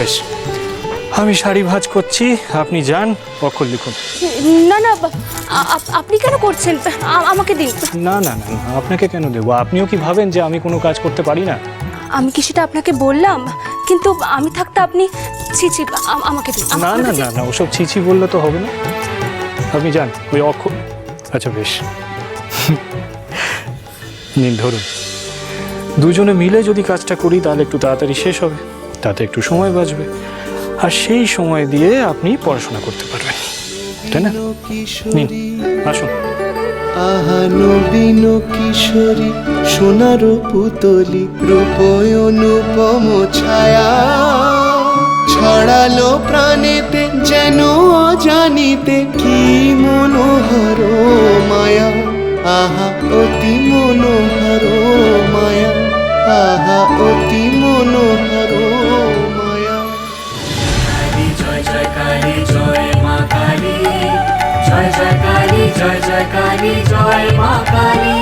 বেশ, আমি শাড়ি ভাঁজ করছি, আপনি যান, অক্ষর লিখুন। না না, আপনি কেন করছেন? আমাকে দিন। না না না, আপনাকে কেন দেবো? আপনিও কি ভাবেন যে আমি কোনো কাজ করতে পারি না? আমি কি সেটা আপনাকে বললাম? কিন্তু আমি থাকতে আপনি ছি ছি, আমাকে দিন। না না না না, ওসব ছিছি বললে তো হবে না। আপনি যান, ওই অক্ষর। আচ্ছা বেশ, নিন ধরুন। দুজনে মিলে যদি কাজটা করি তাহলে একটু তাড়াতাড়ি শেষ হবে, তাতে একটু সময় বাঁচবে, আর সেই সময় দিয়ে আপনি পড়াশোনা করতে পারবেন, তাই না? নিন, আসুন। আহা নবীন কিশোরী সোনার পুতলি রূপয় অনুপম ছায়া ছড়ালো প্রাণেতে যেন অজানিতে কি মনোহর মায়া আহা অতি মনোহর মায়া আহা অতি মনোহর মায়া। জয় জয় কালী জয় মা কালী, জয় জয় কালী জয় জয় কালী জয় মা কালী,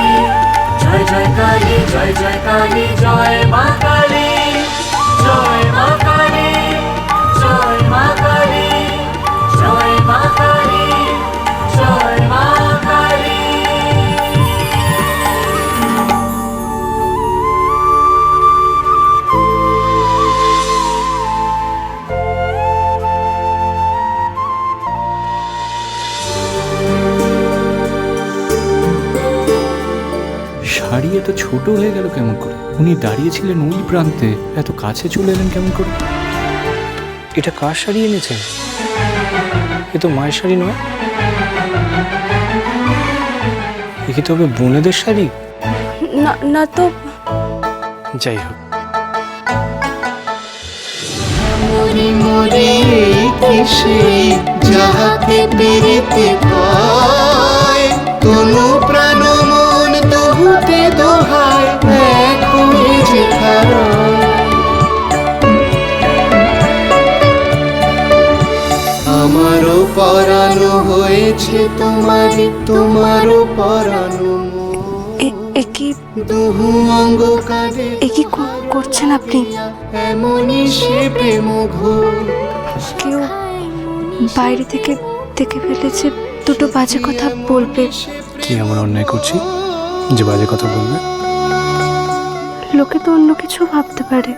জয় জয় কালী জয় জয় কালী জয় মা কালী, জয় মা কালী, জয় মা কালী, জয় মা কালী, জয় মা কালী। শাড়ি এত ছোট হয়ে গেল কেমন করে? উনি দাঁড়িয়েছিলেন ওই প্রান্তে, এত কাছে চলে এলেন কেমন করে? এটা কার শাড়ি এনেছেন? এ তো মায়ের শাড়ি নয়, এ কি তবে বোনেদের শাড়ি? না না তো। যাই হোক, মরি মরি কিসে যাহাকে পেরিতে কয় তনু প্রাণ মন তহুতে দোহায় এক হয়ে যে খারায়। আমারও পরানো হয়েছে তোমারই তোমারও পরানো এ কি দুহু অঙ্গ কাঁদে এ কি করছেন আপনি? এমনই সে প্রেম ঘোর। কেউ বাইরে থেকে দেখে ফেলেছে, দুটো বাজে কথা বলবে। কি এমন অন্যায় করছি যে বাজে কথা বলবে? লোকে তো অন্য কিছু ভাবতে পারে।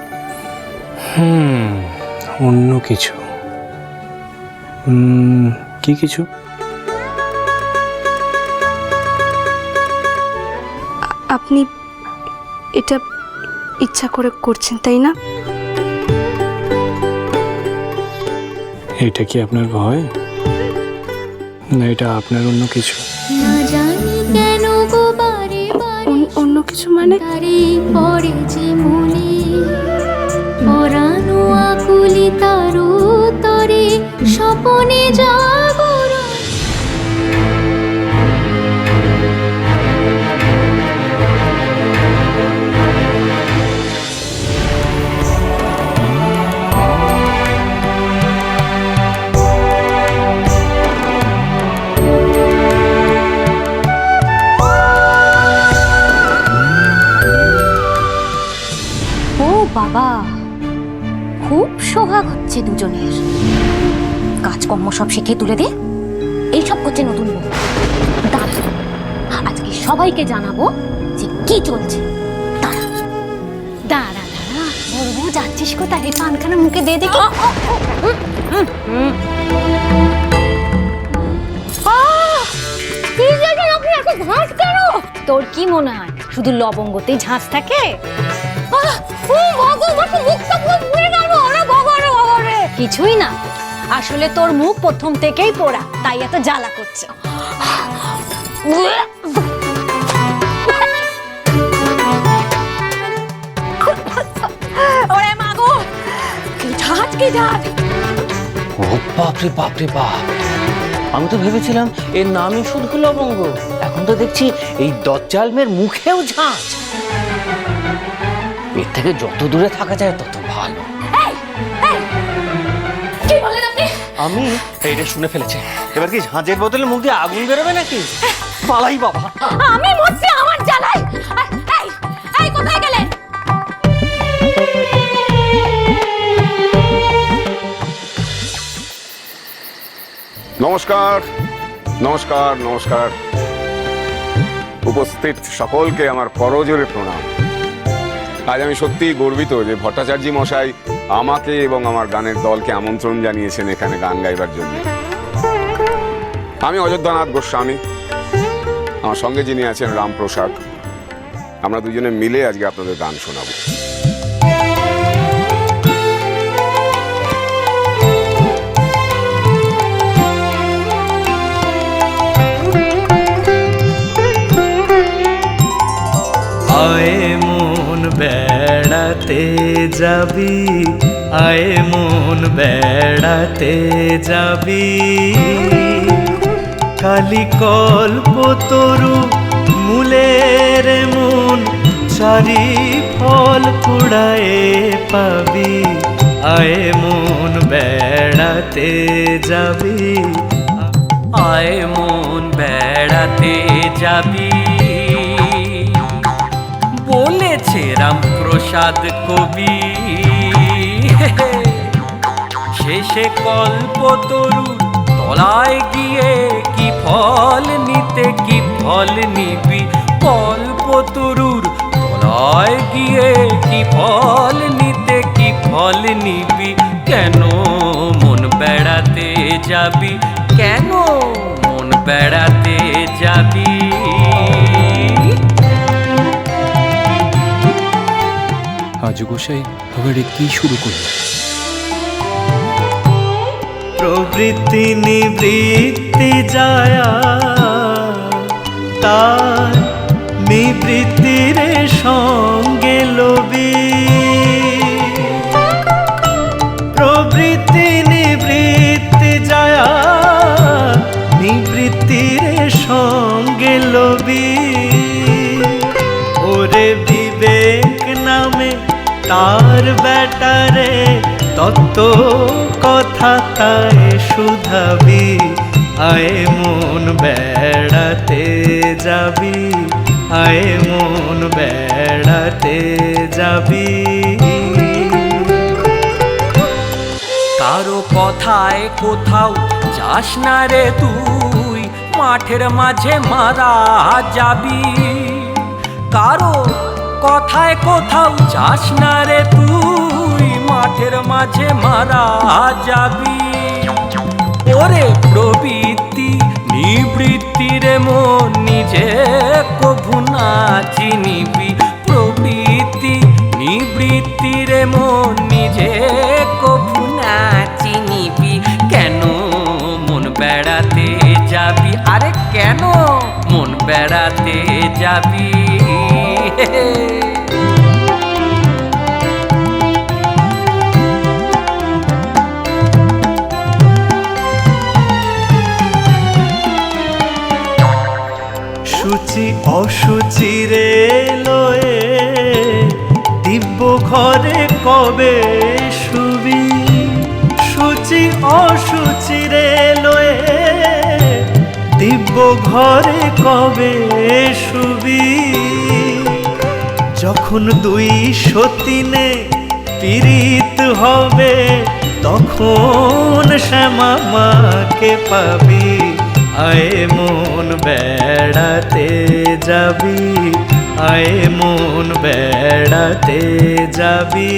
অন্য কিছু? কি কিছু? আপনি এটা ইচ্ছা করে করছেন, তাই না? এটা কি আপনার ভয়, না এটা আপনার অন্য কিছু? না জানি কেন গো বারে বারে অন্য কিছু মানে? তারে পড়ে যে মনে পরানো আকুলি তারু তরে স্বপনে জাগরণ। ও বাবা, খুব সোহাগ হচ্ছে দুজনের। কাজকর্ম সব শিখে তুলে দে, এইসব করছে নতুন বউ। দাঁড়া, আজকে সবাইকে জানাবো যে কি চলছে। দাঁড়া দাঁড়া দাঁড়া, বলবো যাচ্ছিস কোথায়? পানখানা মুখে দে দেখি। তোর কি মনে হয় শুধু লবঙ্গতেই ঝাঁজ থাকে? কিছুই না, আসলে তোর মুখ প্রথম থেকেই পোড়া, তাই এত জ্বালা করছে। ওরে মাগো, কি ঝাঁজ কি ঝাঁজ! ও বাপরে বাপরে বাপ, আমি তো ভেবেছিলাম এর নামই শুধু লবঙ্গ, এখন তো দেখছি এই দজ্জালমের মুখেও ঝাঁজ। এর থেকে যত দূরে থাকা যায় তত ভালো। কি বলেন আপনি? আমি এইটা শুনে ফেলেছি, এবার কি ঝাঁঝের বদলে মুখ দিয়ে আগুন বেরোবে নাকি? পালাই বাবা, আমি মরছি আমার জ্বালায়। এই কোথায় গেলেন? নমস্কার নমস্কার নমস্কার, উপস্থিত সকলকে আমার করজোরে প্রণাম। আজ আমি সত্যিই গর্বিত যে ভট্টাচার্য মশাই আমাকে এবং আমার গানের দলকে আমন্ত্রণ জানিয়েছেন এখানে গান গাইবার জন্য। আমি অযোধ্যানাথ গোস্বামী, আমার সঙ্গে যিনি আছেন রামপ্রসাদ, আমরা দুজনে মিলে আজকে আপনাদের গান শোনাবো। আয়ে মন বেড়াতে যাবি, আয়ে মন বেড়াতে যাবি, কালি কল্পতরু মূলের মন চারি ফল কুড়ায়ে পাবি, আয়ে মন বেড়াতে যাবি, আয়ে মন বেড়াতে যাবি, বলেছে রামপ্রসাদ কবি। শেষে কল্পতরু তলায় গিয়ে কি ফল নিতে, কি ফল নিবি, কল্পতরুর তলায় গিয়ে কি ফল নিতে, কি ফল নিবি, কেন মন বেড়াতে যাবি, কেন মন বেড়াতে যাবি। আজ গোসাই এবারে কি শুরু করলো? প্রবৃত্তি নিবৃত্তি যায়া তার নিবৃত্তির সঙ্গে লবি, প্রবৃত্তি নিবৃত্তি যায়া নিবৃত্তির সঙ্গে লবি, ওরে বিবেক নামে তার বেটারে তত্ত্ব কথা তাই শুধাবি, আয়ে মন বেড়াতে যাবি, আয়ে মন বেড়াতে যাবি। কারো কথায় কোথাও যাস না রে তুই, মাঠের মাঝে মারা যাবি, কারো কথায় কোথাও যাস না রে তুই, মাঠের মাঝে মারা যাবি। ওরে প্রবৃত্তি নিবৃত্তি রে মন নিজে কভু না চিনিবি, প্রবৃত্তি নিবৃত্তি রে মন নিজে কভু না চিনিবি, কেন মন বেড়াতে যাবি, আরে কেন মন বেড়াতে যাবি। শুচি অশুচি রে লয়ে দিব্য ঘরে কবে শুবি, শুচি অশুচি রে লয়ে দিব্য ঘরে কবে শুবি, যখন দুই সতীনে পীড়িত হবে তখন শ্যামা মাকে পাবি, আয়ে মন বেড়াতে যাবি, আয়ে মন বেড়াতে যাবি।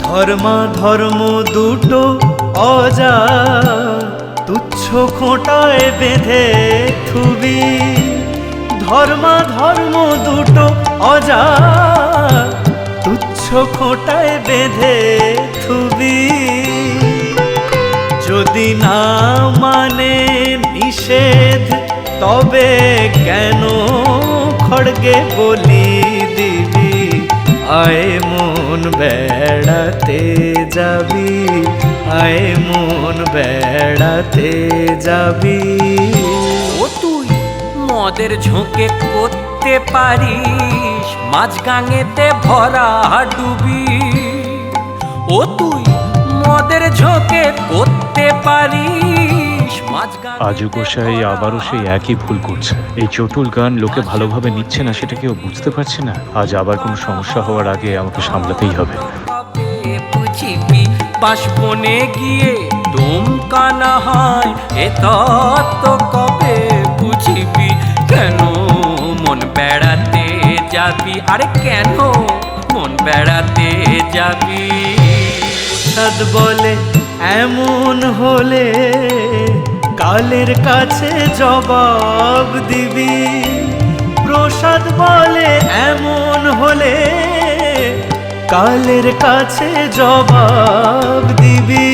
ধর্মা ধর্ম দুটো অজা তুচ্ছ খোঁটায় বেঁধে থুবি, ধর্মা ধর্ম দুটো অজা তুচ্ছ খোঁটায় বেঁধে থুবি, যদি না মানে নিষেধ তবে কেন খড়গে বলি দিবি, আয়ে মন বেড়াতে যাবি, আয়ে মন বেড়াতে যাবি। ও তুই মদের ঝোঁকে করতে পারিস মাঝগাঙেতে ভরা ডুবি, ও তুই মদের ঝোঁকে করতে পারিস আজু গোসাই আবারও সেই একই ভুল করছে। এই চটুল গান লোকে ভালোভাবে নিচ্ছে না, সেটা কেউ বুঝতে পারছে না। আজ আবার কোনো সমস্যা হওয়ার আগে আমাকে সামলাতেই হবে। বুঝিবি বাসবনে গিয়ে দমকা না হয়, এ তত্ত্ব কবে বুঝিবি? কেন মন বেড়াতে যাবি? আরে কেন মন বেড়াতে যাবি? সাদ বলে এমন হলে কালের কাছে জবাব দিবি। প্রসাদ বলে এমন হলে কালের কাছে জবাব দিবি।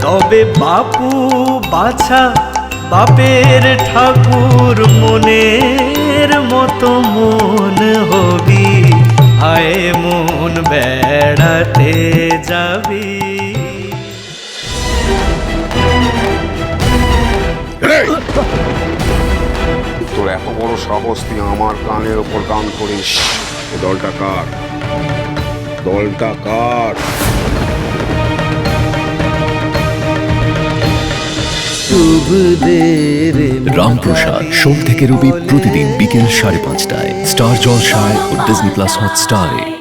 তবে বাপু বাছা বাপের ঠাকুর মনের মতো মন হবি, আয় মন বেড়াতে যাবি। তোর এত বড় সাহস, তুই আমার কানের ওপর কান করিস? এ দলটা কার? দলটা কার? রামপ্রসাদ সোম থেকে রবি প্রতিদিন বিকেল 5:30টায় স্টার জলসায় ও ডিজনি প্লাস হটস্টারে।